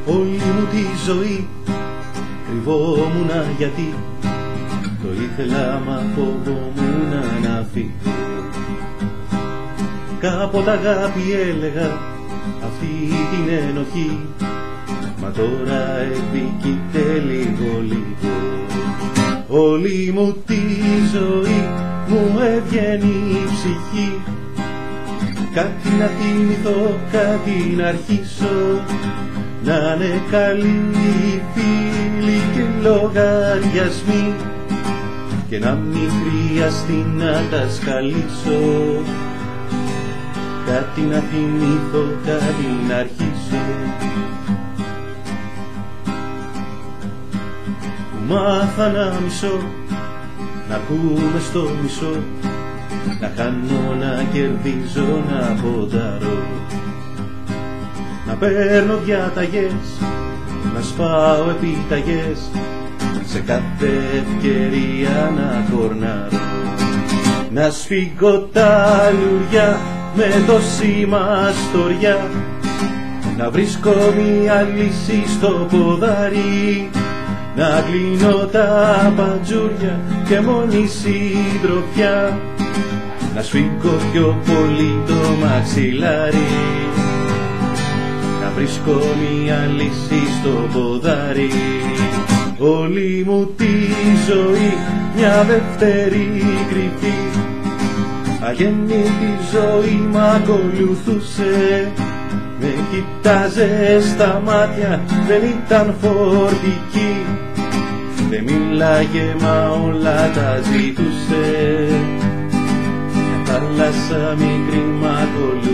Όλη μου τη ζωή κρυβόμουνα γιατί το ήθελα μα φοβόμουνα να φύγω. Κάποτε αγάπη έλεγα αυτή την ενοχή, μα τώρα επικείται λίγο λίγο. Όλη μου τη ζωή μου έβγαινε η ψυχή, κάτι να θυμηθώ, κάτι να αρχίσω, να είναι καλοί οι φίλοι και λογαριασμοί και να μην χρειαστεί να τα σκαλίσω, κάτι να θυμηθώ, κάτι να αρχίσω. Που μάθα να μισώ, να ακούμε στο μισό, να χάνω, να κερδίζω, να ποντάρω, να παίρνω διαταγές, να σπάω επιταγές, σε κάθε ευκαιρία να κορνάρω, να σφίγγω τα λουριά με το σήμα στοριά, να βρίσκω μια λύση στο ποδάρι, να κλείνω τα παντζούρια και μόνη συντροφιά, να σφίγγω πιο πολύ το μαξιλάρι, να βρίσκω μια λύση στο ποδάρι. Όλη μου τη ζωή μια δεύτερη κρυφή, αγέννητη ζωή μ' ακολουθούσε, με κοιτάζε στα μάτια, δεν ήταν φορτική, δεν μίλαγε μα όλα τα ζητούσε, μια θάλασσα μικρή μ' ακολουθούσε.